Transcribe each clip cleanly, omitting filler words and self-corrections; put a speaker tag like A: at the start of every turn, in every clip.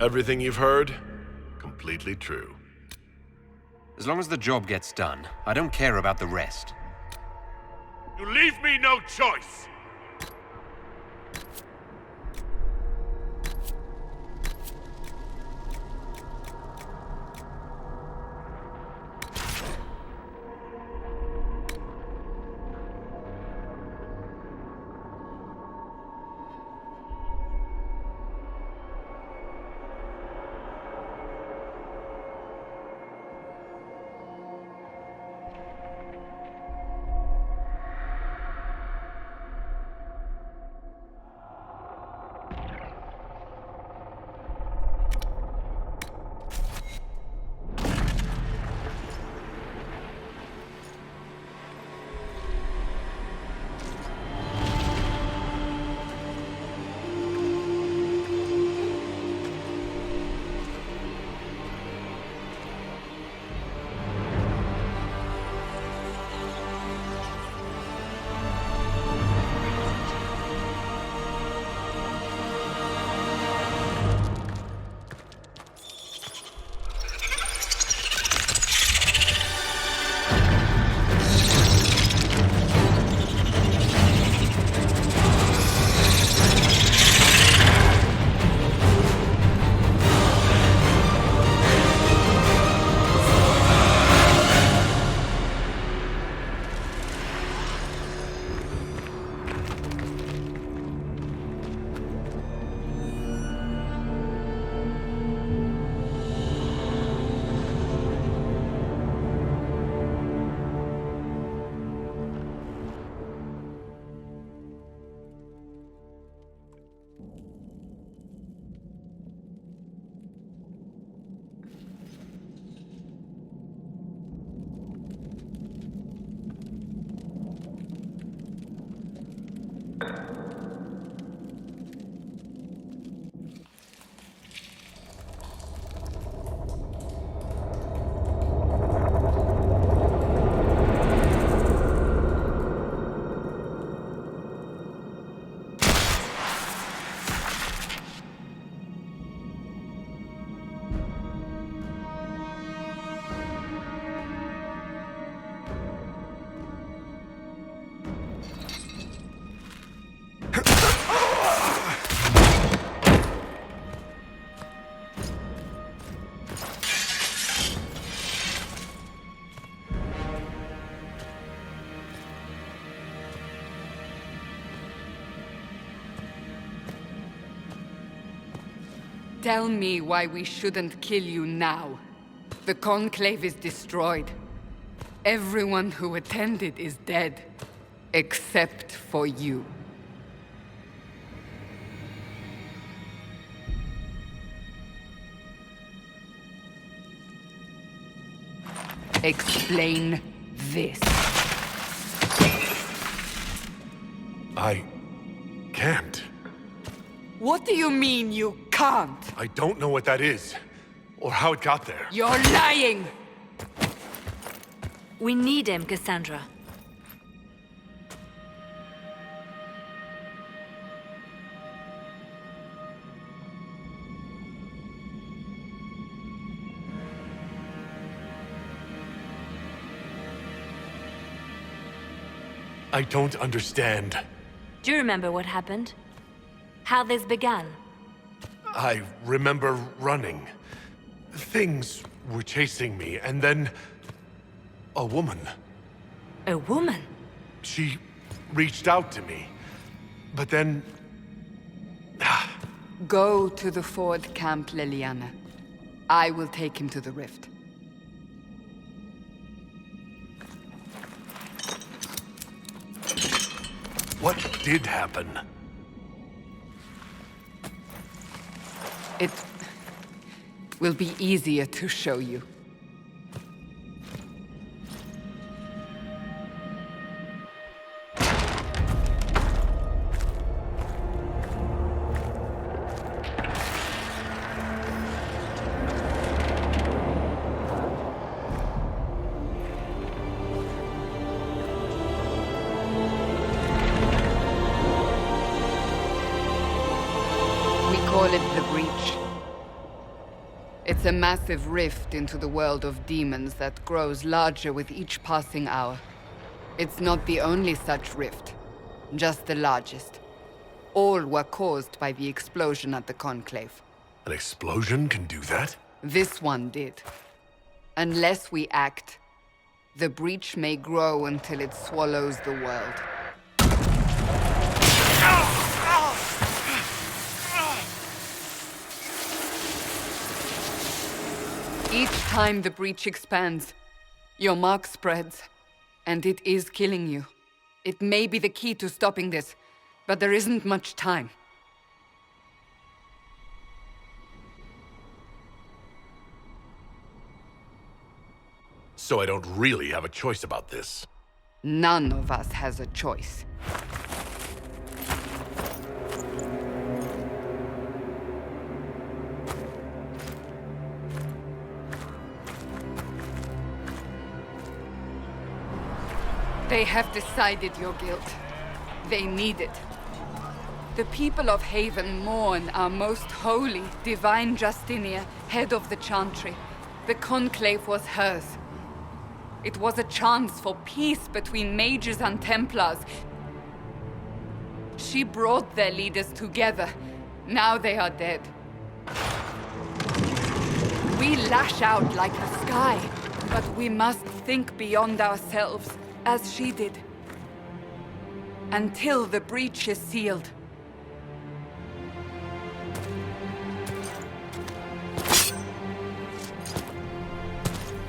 A: Everything you've heard? Completely true.
B: As long as the job gets done, I don't care about the rest.
C: You leave me no choice!
D: Tell me why we shouldn't kill you now. The Conclave is destroyed. Everyone who attended is dead. Except for you. Explain this.
A: I can't.
D: What do you mean you can't?
A: I don't know what that is, or how it got there.
D: You're lying!
E: We need him, Cassandra.
A: I don't understand.
E: Do you remember what happened? How this began?
A: I remember running. Things were chasing me, and then... a woman.
E: A woman?
A: She reached out to me. But then...
D: Go to the Ford camp, Liliana. I will take him to the rift.
A: What did happen?
D: It will be easier to show you. Call it the Breach. It's a massive rift into the world of demons that grows larger with each passing hour. It's not the only such rift, just the largest. All were caused by the explosion at the Conclave.
A: An explosion can do that?
D: This one did. Unless we act, the Breach may grow until it swallows the world. Each time the Breach expands, your mark spreads, and it is killing you. It may be the key to stopping this, but there isn't much time.
A: So I don't really have a choice about this.
D: None of us has a choice. They have decided your guilt. They need it. The people of Haven mourn our most holy, divine Justinia, head of the Chantry. The Conclave was hers. It was a chance for peace between mages and Templars. She brought their leaders together. Now they are dead. We lash out like the sky, but we must think beyond ourselves, as she did. Until the breach is sealed.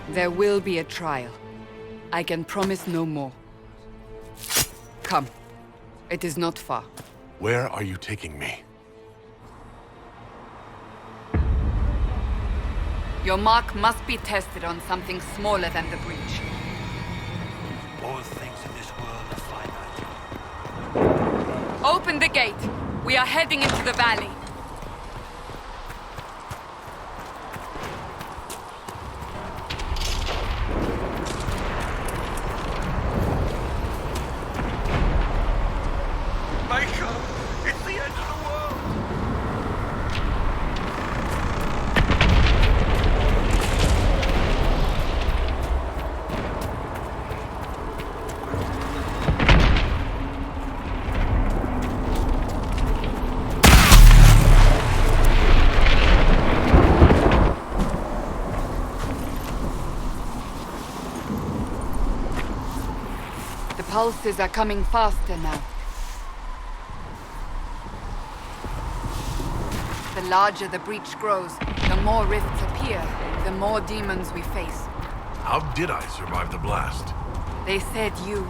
D: There will be a trial. I can promise no more. Come. It is not far.
A: Where are you taking me?
D: Your mark must be tested on something smaller than the breach.
C: All things in this world are finite.
D: Open the gate. We are heading into the valley.
C: Michael, it's the end of the world!
D: The pulses are coming faster now. The larger the breach grows, the more rifts appear, the more demons we face.
A: How did I survive the blast?
D: They said you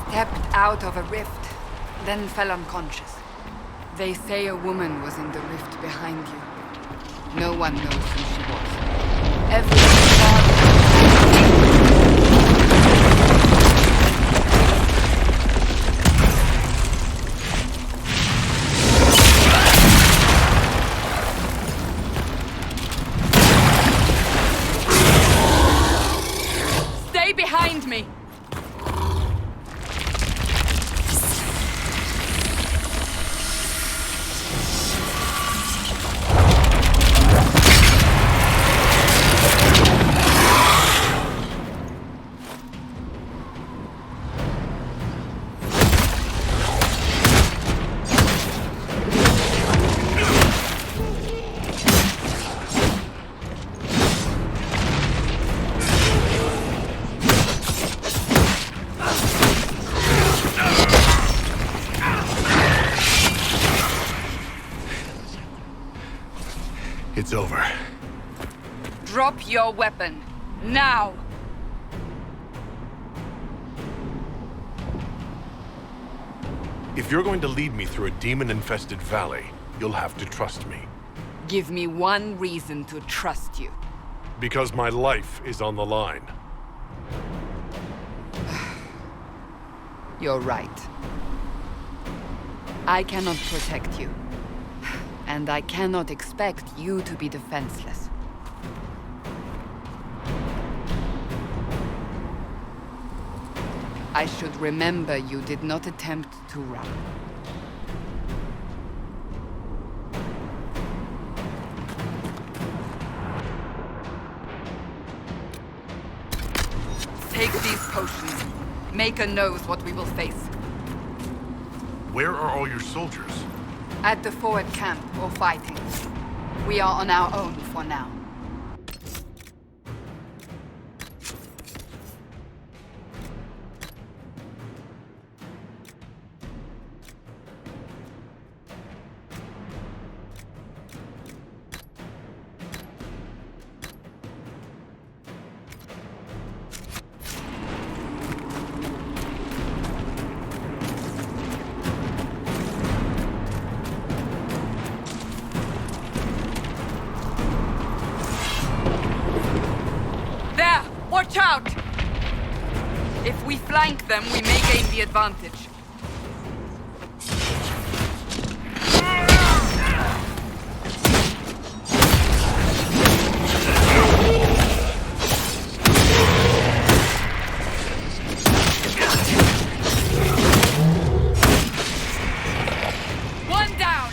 D: stepped out of a rift, then fell unconscious. They say a woman was in the rift behind you. No one knows who she was. Everyone Stay behind me!
A: It's over.
D: Drop your weapon. Now!
A: If you're going to lead me through a demon-infested valley, you'll have to trust me.
D: Give me one reason to trust you.
A: Because my life is on the line.
D: You're right. I cannot protect you. And I cannot expect you to be defenseless. I should remember you did not attempt to run. Take these potions. Maker knows what we will face.
A: Where are all your soldiers?
D: At the forward camp, or fighting. We are on our own for now. Watch out! If we flank them, we may gain the advantage. One down!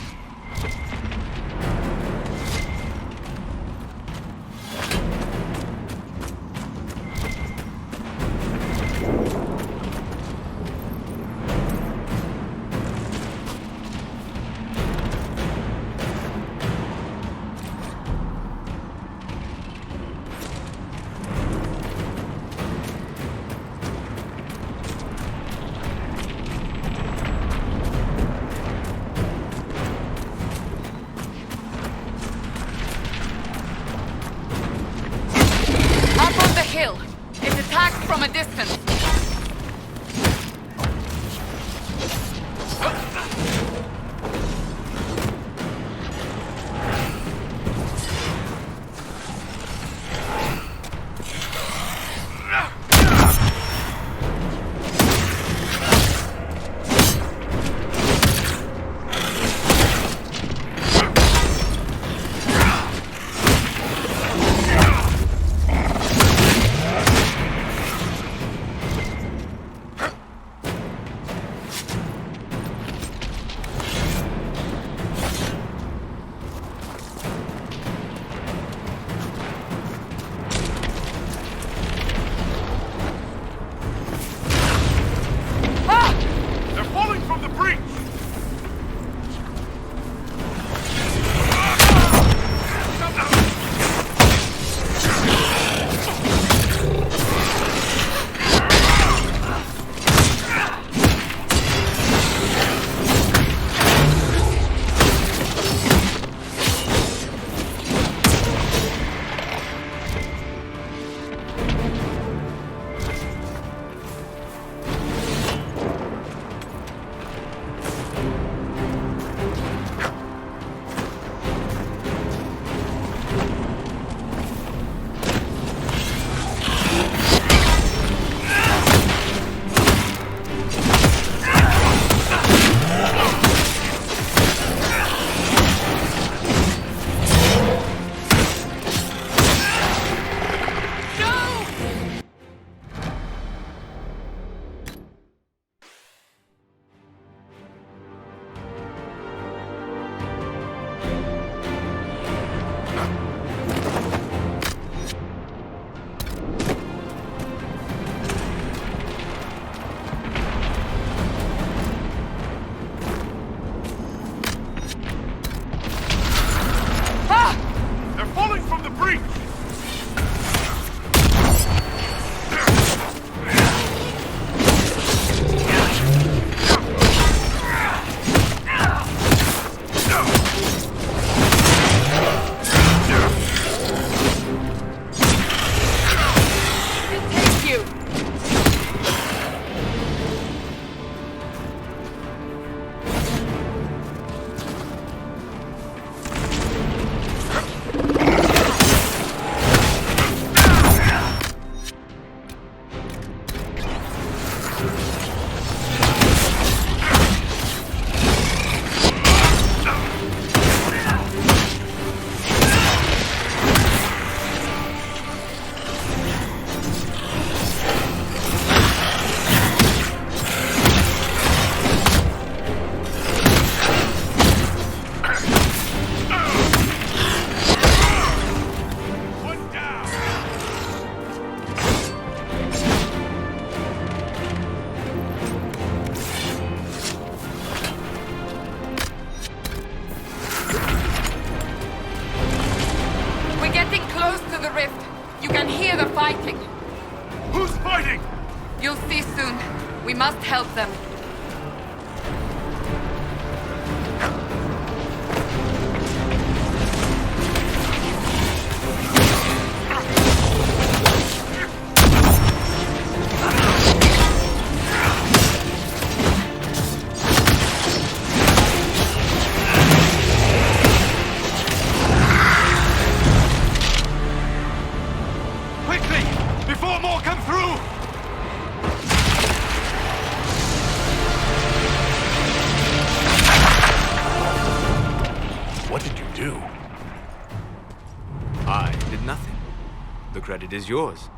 F: but it is yours.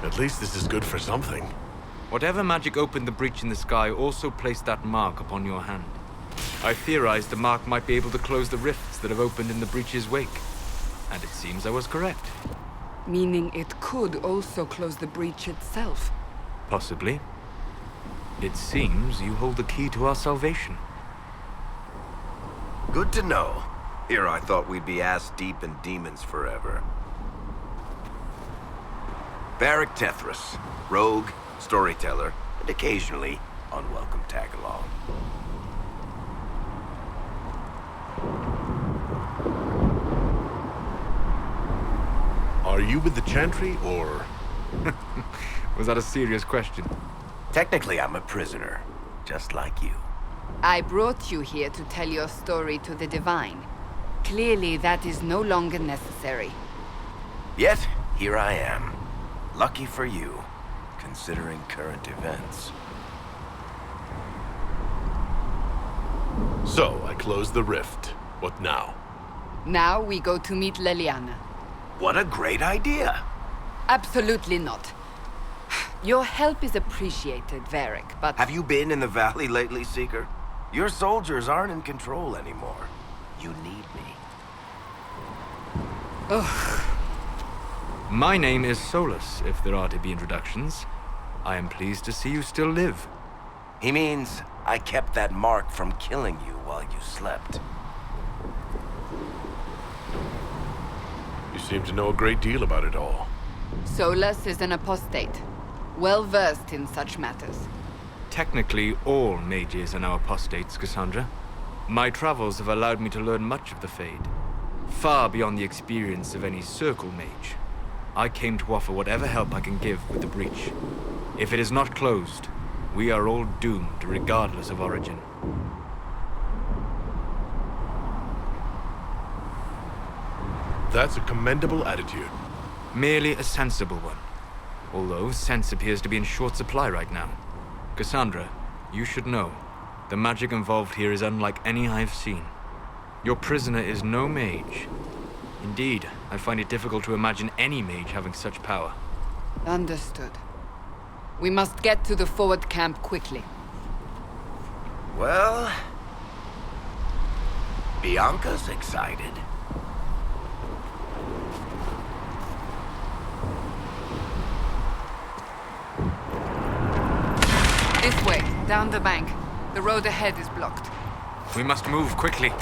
A: At least this is good for something.
F: Whatever magic opened the breach in the sky also placed that mark upon your hand. I theorized the mark might be able to close the rifts that have opened in the breach's wake. And it seems I was correct.
D: Meaning it could also close the breach itself.
F: Possibly. It seems you hold the key to our salvation.
G: Good to know. Here I thought we'd be ass-deep in demons forever. Varric Tethras, rogue, storyteller, and occasionally unwelcome tag-along.
A: Are you with the Chantry, or...?
F: Was that a serious question?
G: Technically, I'm a prisoner, just like you.
D: I brought you here to tell your story to the Divine. Clearly, that is no longer necessary.
G: Yet, here I am. Lucky for you, considering current events.
A: So, I closed the rift. What now?
D: Now we go to meet Leliana.
G: What a great idea!
D: Absolutely not. Your help is appreciated, Varric, but...
G: Have you been in the valley lately, Seeker? Your soldiers aren't in control anymore. You need me.
D: Ugh.
F: My name is Solus, if there are to be introductions. I am pleased to see you still live.
G: He means I kept that mark from killing you while you slept.
A: You seem to know a great deal about it all.
D: Solus is an apostate, well-versed in such matters.
F: Technically, all mages are now apostates, Cassandra. My travels have allowed me to learn much of the Fade, far beyond the experience of any circle mage. I came to offer whatever help I can give with the breach. If it is not closed, we are all doomed, regardless of origin.
A: That's a commendable attitude.
F: Merely a sensible one. Although sense appears to be in short supply right now. Cassandra, you should know, the magic involved here is unlike any I've seen. Your prisoner is no mage. Indeed, I find it difficult to imagine any mage having such power.
D: Understood. We must get to the forward camp quickly.
G: Well... Bianca's excited.
D: This way, down the bank. The road ahead is blocked.
F: We must move quickly.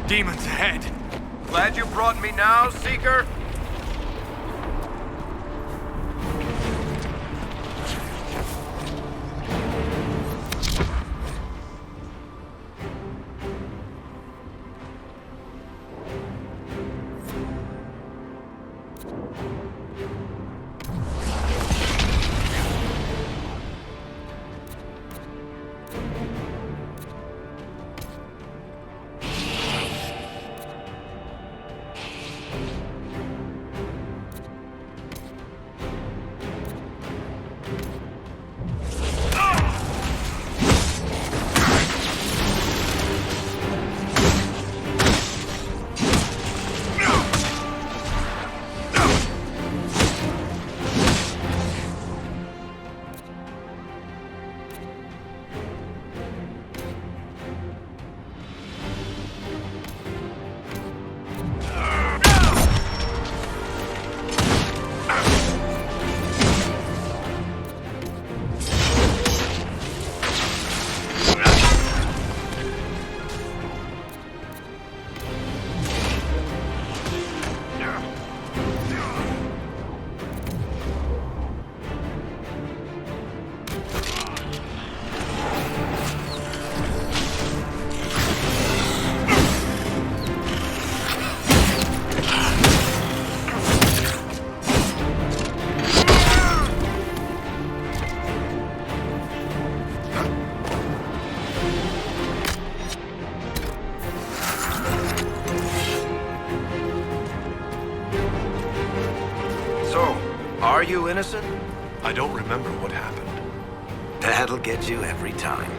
F: Demons ahead!
G: Glad you brought me now, Seeker? Are you innocent?
A: I don't remember what happened.
G: That'll get you every time.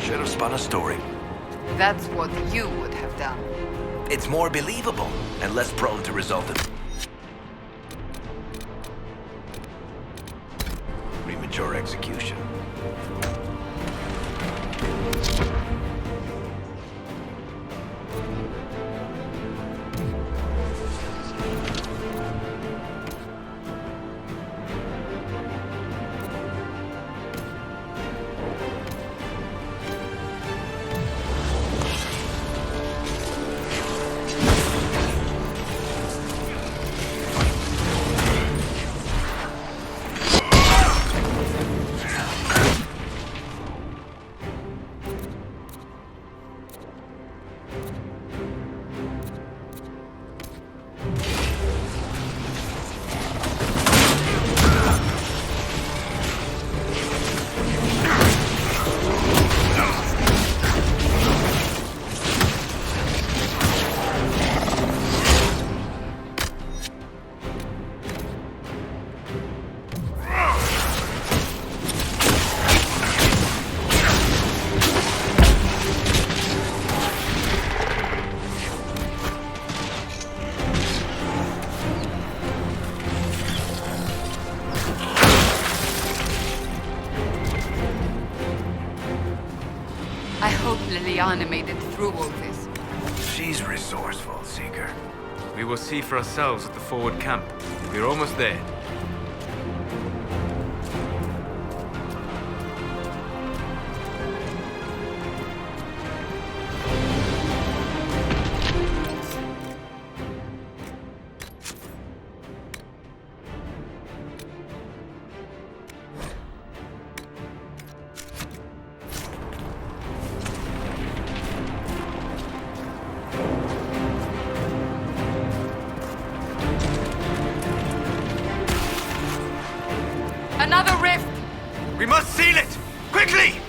G: Should have spun a story.
D: That's what you would have done.
G: It's more believable and less prone to result in premature execution.
D: I hope Liliana made it through all this.
G: She's resourceful, Seeker.
F: We will see for ourselves at the forward camp. We're almost there.
D: Another rift!
F: We must seal it! Quickly!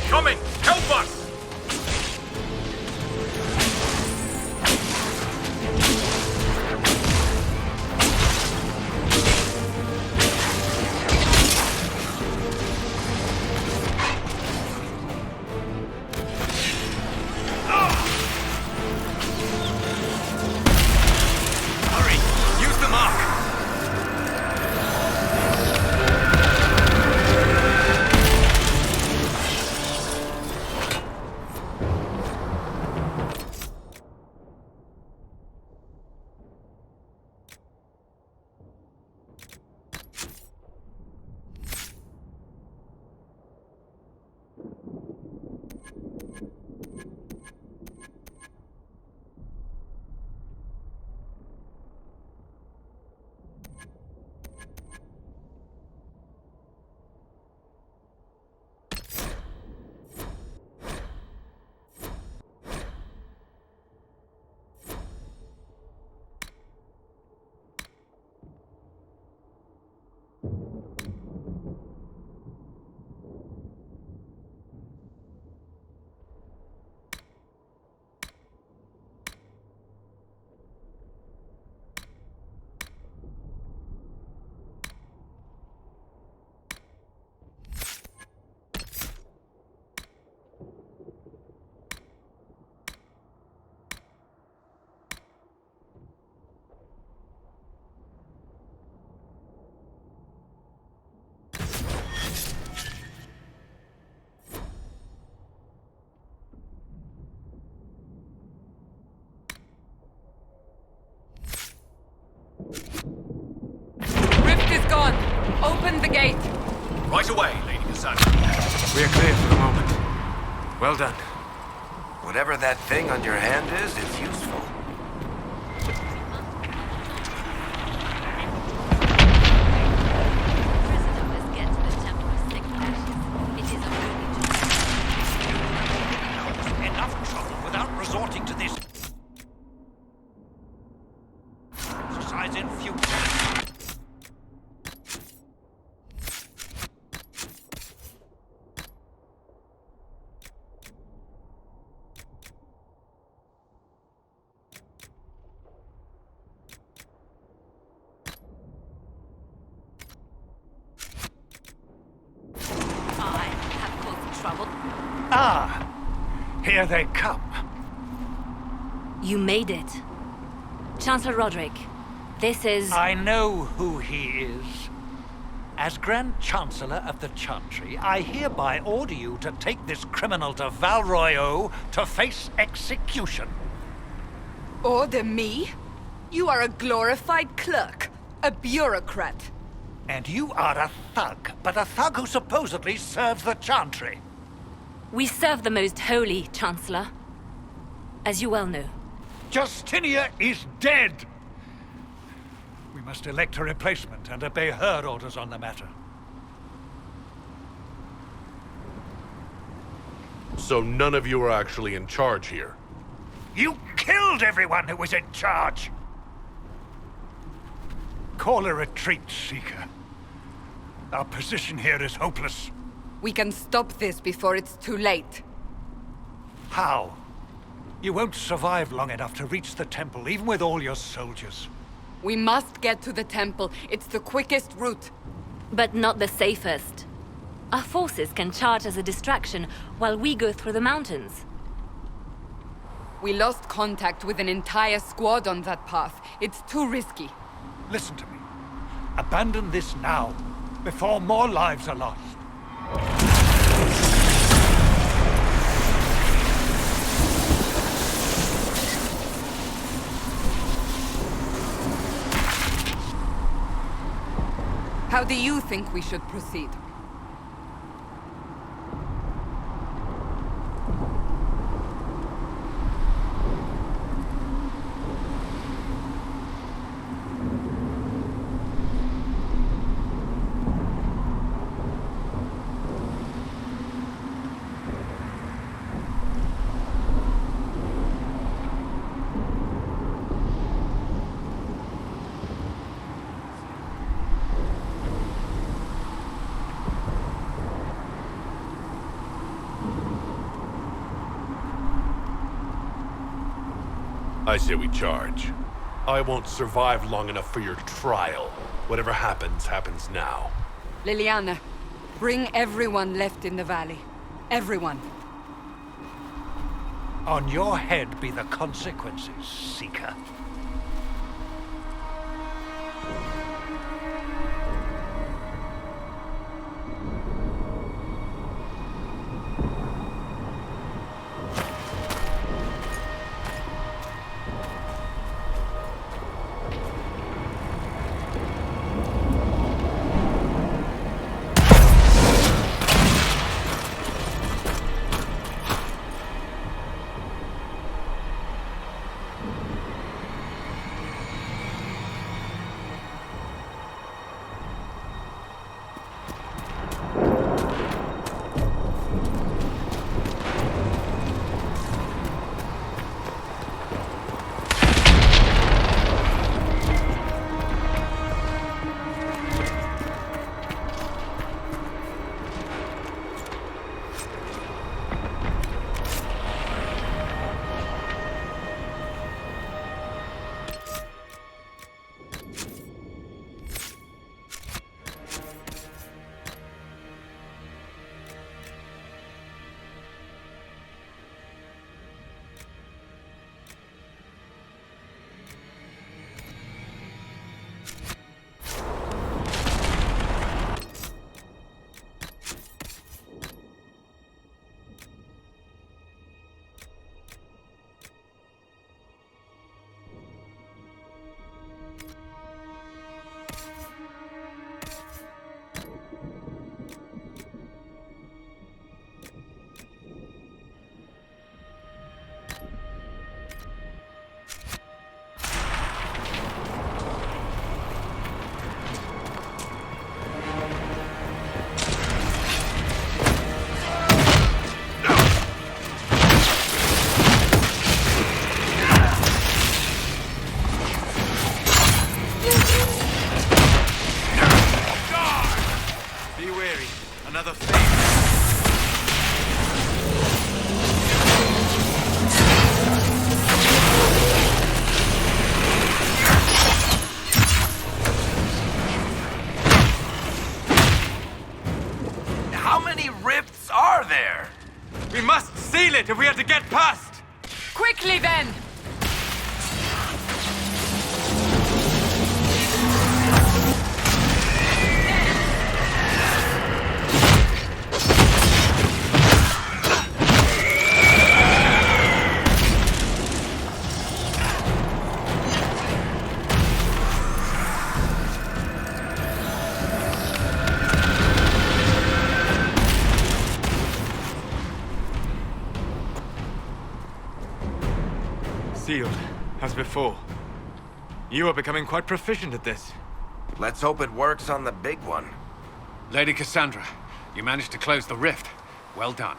C: Coming! Help us!
F: Hurry! Use the mark!
D: Rift is gone! Open the gate!
C: Right away, Lady Cassandra.
F: We're clear for the moment. Well done.
G: Whatever that thing on your hand is, it's useful.
C: Enough trouble without resorting to this. Exercise in future. Here they come.
E: You made it. Chancellor Roderick, this is...
C: I know who he is. As Grand Chancellor of the Chantry, I hereby order you to take this criminal to Val Royeaux to face execution.
D: Order me? You are a glorified clerk, a bureaucrat.
C: And you are a thug, but a thug who supposedly serves the Chantry.
E: We serve the most holy, Chancellor. As you well know.
C: Justinia is dead! We must elect a replacement and obey her orders on the matter.
A: So none of you are actually in charge here.
C: You killed everyone who was in charge! Call a retreat, Seeker. Our position here is hopeless.
D: We can stop this before it's too late.
C: How? You won't survive long enough to reach the temple, even with all your soldiers.
D: We must get to the temple. It's the quickest route.
E: But not the safest. Our forces can charge as a distraction while we go through the mountains.
D: We lost contact with an entire squad on that path. It's too risky.
C: Listen to me. Abandon this now, before more lives are lost.
D: How do you think we should proceed?
A: I say we charge. I won't survive long enough for your trial. Whatever happens, happens now.
D: Liliana, bring everyone left in the valley. Everyone.
C: On your head be the consequences, Seeker.
G: How many rifts are there?
F: We must seal it if we are to get
D: then!
F: Sealed, as before. You are becoming quite proficient at this.
G: Let's hope it works on the big one.
H: Lady Cassandra, you managed to close the rift. Well done.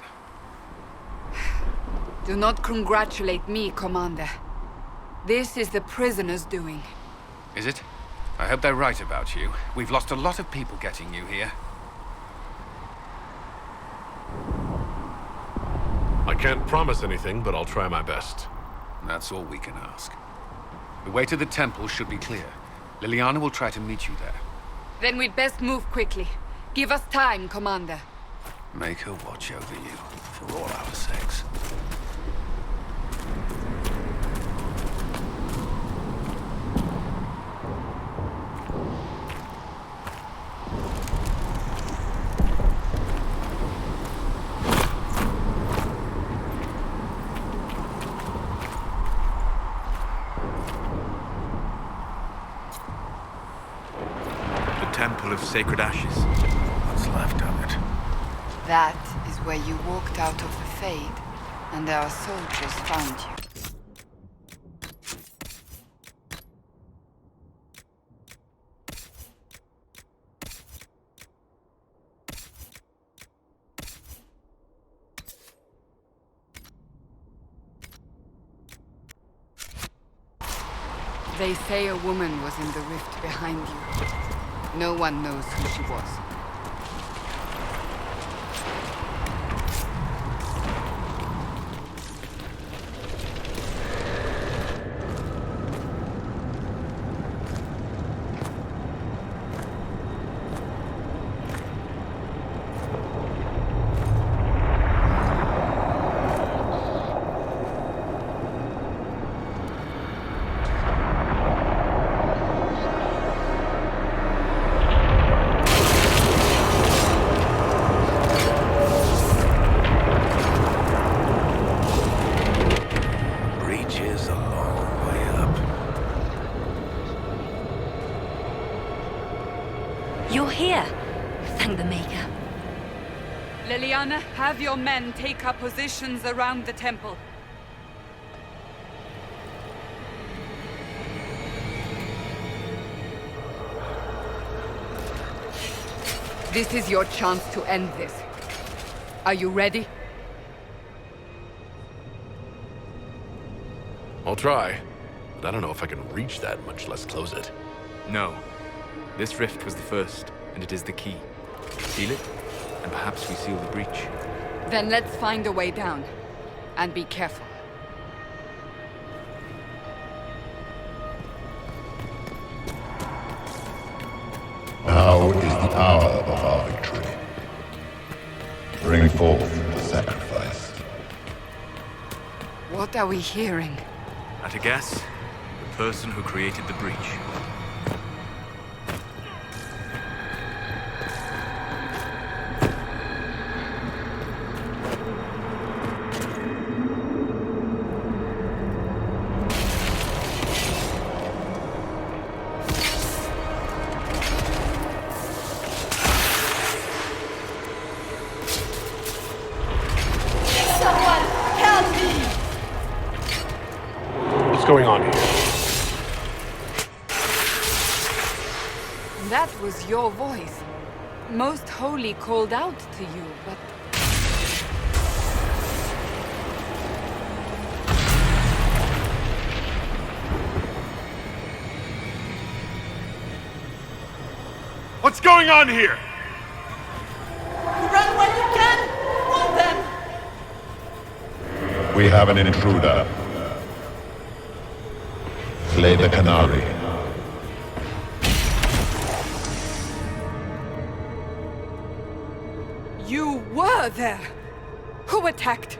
D: Do not congratulate me, Commander. This is the prisoners' doing.
H: Is it? I hope they're right about you. We've lost a lot of people getting you here.
A: I can't promise anything, but I'll try my best.
H: That's all we can ask. The way to the temple should be clear. Liliana will try to meet you there.
D: Then we'd best move quickly. Give us time, Commander.
H: Make her watch over you, for all our sakes.
F: Temple of Sacred Ashes.
G: What's left of it?
D: That is where you walked out of the Fade, and our soldiers found you. They say a woman was in the rift behind you. No one knows who she was.
E: You're here. Thank the Maker.
D: Liliana, have your men take up positions around the temple. This is your chance to end this. Are you ready?
A: I'll try, but I don't know if I can reach that, much less close it.
F: No. This rift was the first, and it is the key. Seal it, and perhaps we seal the breach.
D: Then let's find a way down. And be careful.
I: Now is the hour of our victory. Bring forth the sacrifice.
D: What are we hearing?
F: At a guess, the person who created the breach.
A: What's going on here?
D: That was your voice. Most Holy called out to you, but...
A: What's going on here?
J: Run when you can! Hold them!
I: We have an intruder. Slay the Quanari.
D: You were there! Who attacked?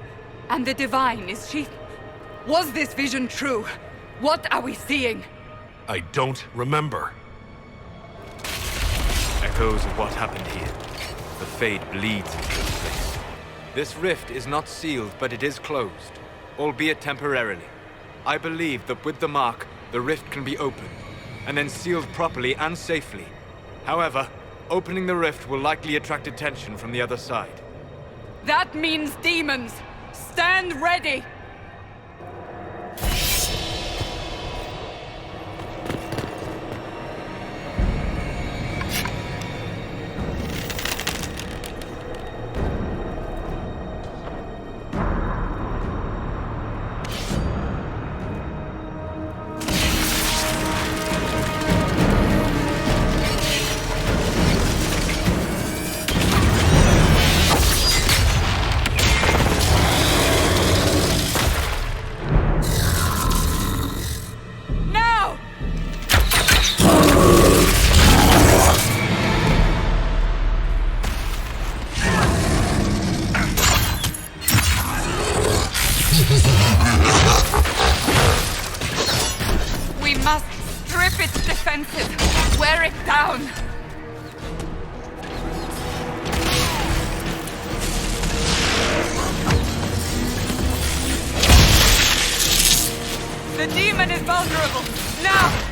D: And the Divine, is she... Was this vision true? What are we seeing?
A: I don't remember.
F: Echoes of what happened here. The Fade bleeds into this place. This rift is not sealed, but it is closed, albeit temporarily. I believe that with the mark, the rift can be opened, and then sealed properly and safely. However, opening the rift will likely attract attention from the other side.
D: That means demons! Stand ready! We must strip its defenses, wear it down. The demon is vulnerable. Now!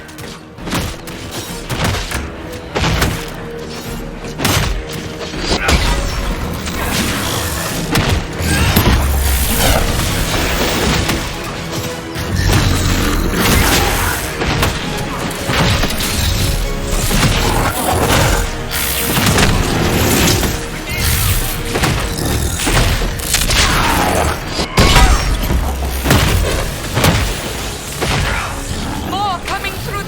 D: More coming through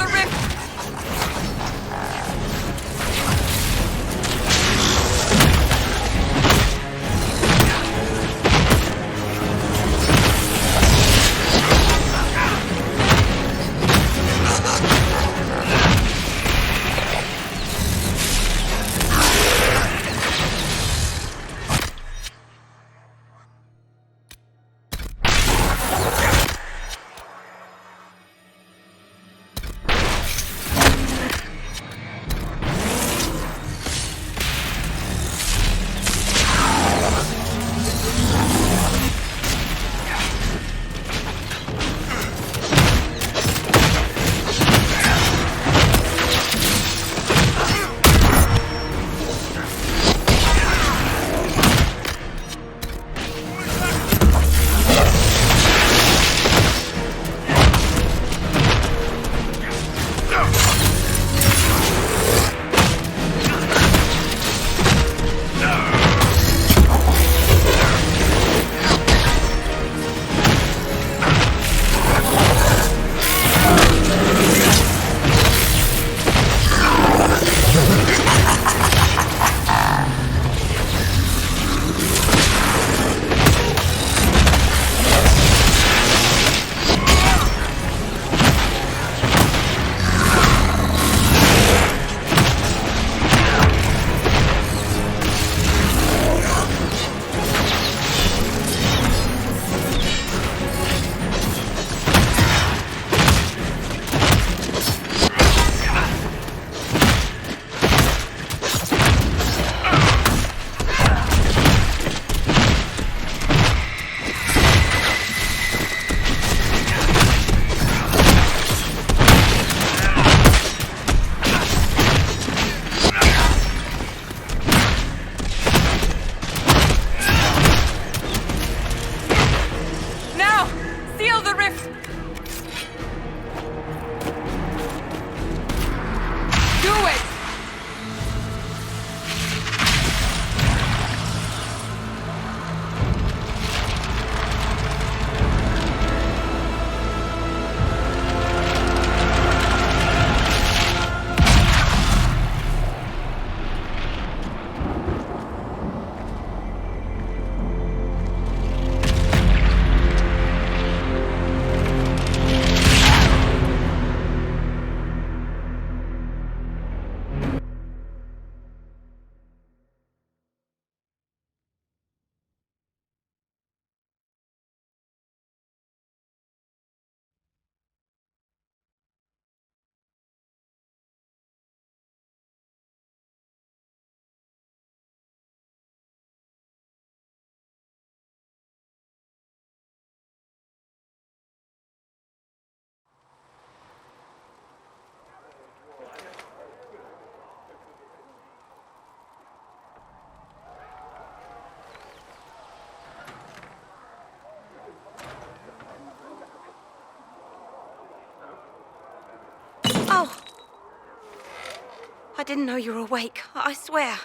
K: I didn't know you were awake, I swear.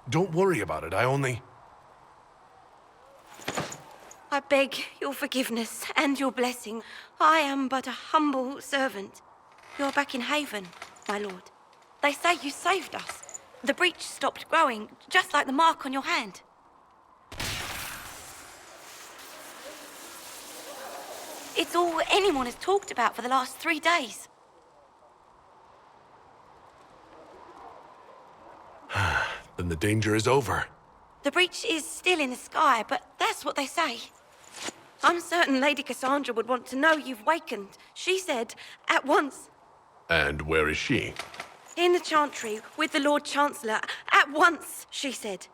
A: Don't worry about it, I only...
K: I beg your forgiveness and your blessing. I am but a humble servant. You're back in Haven, my lord. They say you saved us. The breach stopped growing, just like the mark on your hand. It's all anyone has talked about for the last 3 days.
A: Then the danger is over.
K: The breach is still in the sky, but that's what they say. I'm certain Lady Cassandra would want to know you've wakened. She said, at once.
A: And where is she?
K: In the Chantry, with the Lord Chancellor. At once, she said.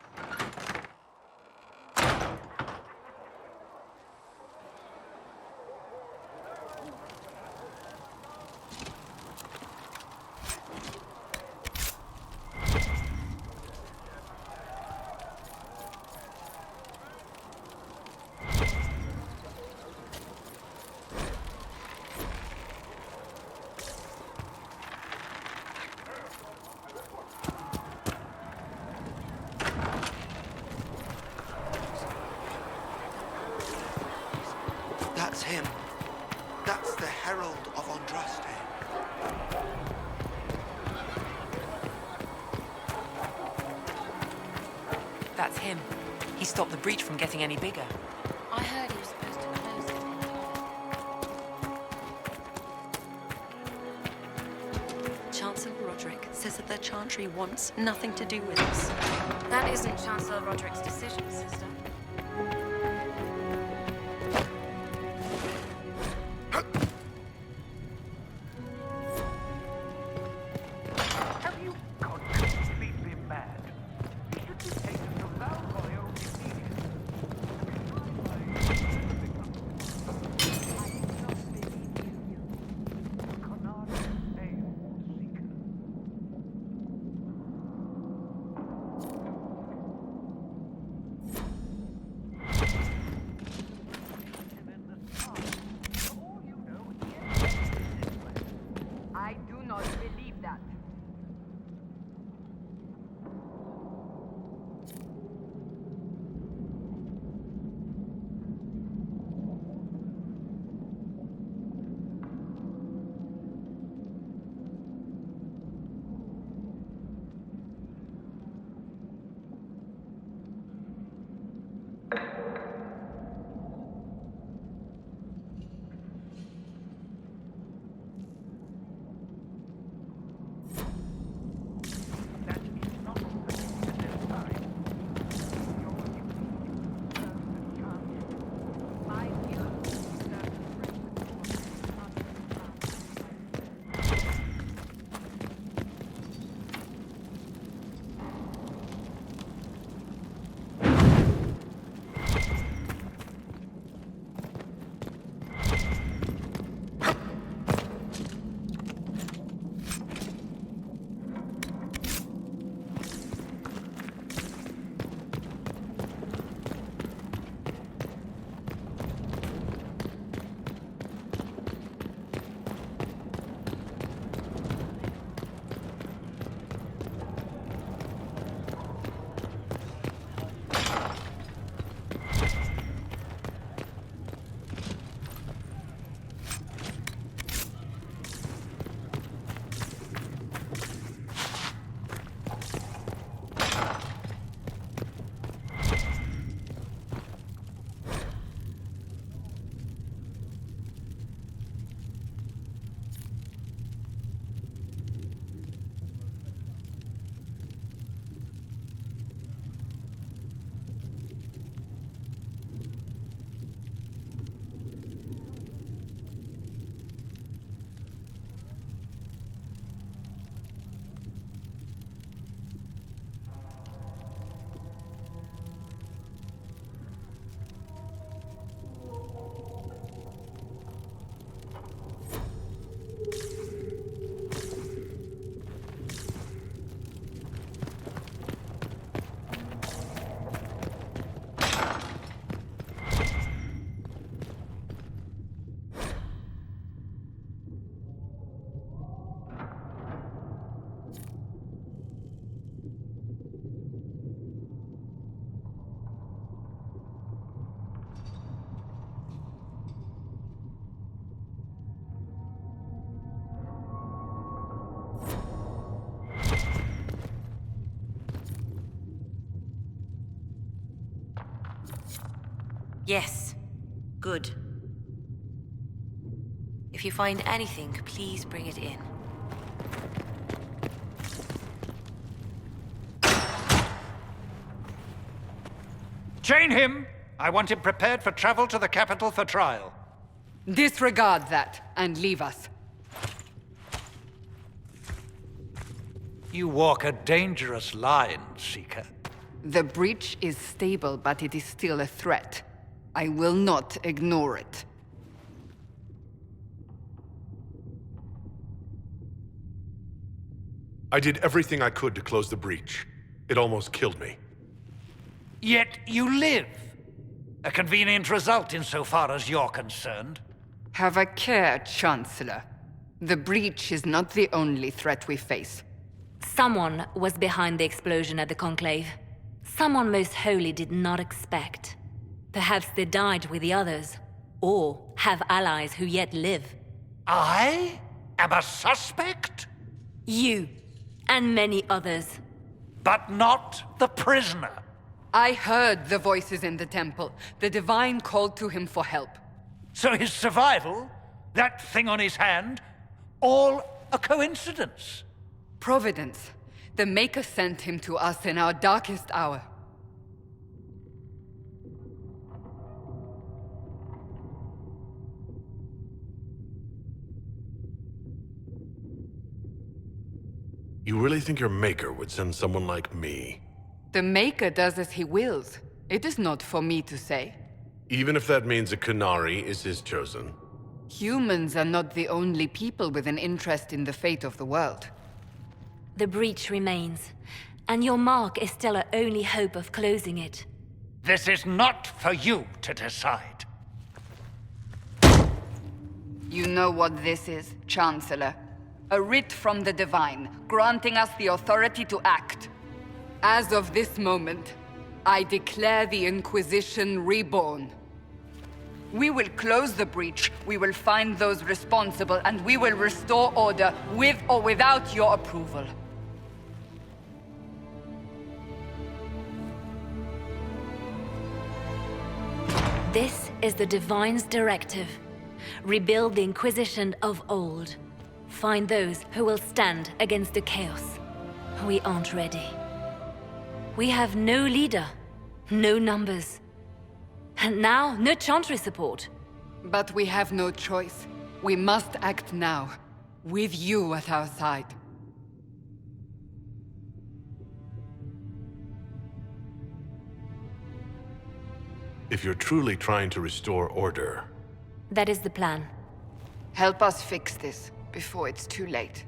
L: That's him. That's the Herald of Andraste.
M: That's him. He stopped the breach from getting any bigger.
K: I heard he was supposed to close it.
N: Chancellor Roderick says that the Chantry wants nothing to do with us.
O: That isn't Chancellor Roderick's decision, sister.
C: Have you gone completely mad? You should be taken to Valroyo immediately. Quanari failed seeker.
N: Yes. Good. If you find anything, please bring it in.
C: Chain him! I want him prepared for travel to the capital for trial.
D: Disregard that, and leave us.
C: You walk a dangerous line, Seeker.
D: The breach is stable, but it is still a threat. I will not ignore it.
A: I did everything I could to close the breach. It almost killed me.
C: Yet you live. A convenient result insofar as you're concerned.
D: Have a care, Chancellor. The breach is not the only threat we face.
E: Someone was behind the explosion at the Conclave. Someone Most Holy did not expect. Perhaps they died with the others, or have allies who yet live.
C: I am a suspect?
E: You, and many others.
C: But not the prisoner.
D: I heard the voices in the temple. The Divine called to him for help.
C: So his survival, that thing on his hand, all a coincidence?
D: Providence. The Maker sent him to us in our darkest hour.
A: You really think your Maker would send someone like me?
D: The Maker does as he wills. It is not for me to say.
A: Even if that means a Quanari is his chosen?
D: Humans are not the only people with an interest in the fate of the world.
E: The breach remains, and your mark is still our only hope of closing it.
C: This is not for you to decide.
D: You know what this is, Chancellor. A writ from the Divine, granting us the authority to act. As of this moment, I declare the Inquisition reborn. We will close the breach, we will find those responsible, and we will restore order with or without your approval.
E: This is the Divine's directive. Rebuild the Inquisition of old. Find those who will stand against the chaos. We aren't ready. We have no leader, no numbers. And now, no Chantry support.
D: But we have no choice. We must act now, with you at our side.
A: If you're truly trying to restore order...
E: That is the plan.
D: Help us fix this, before it's too late.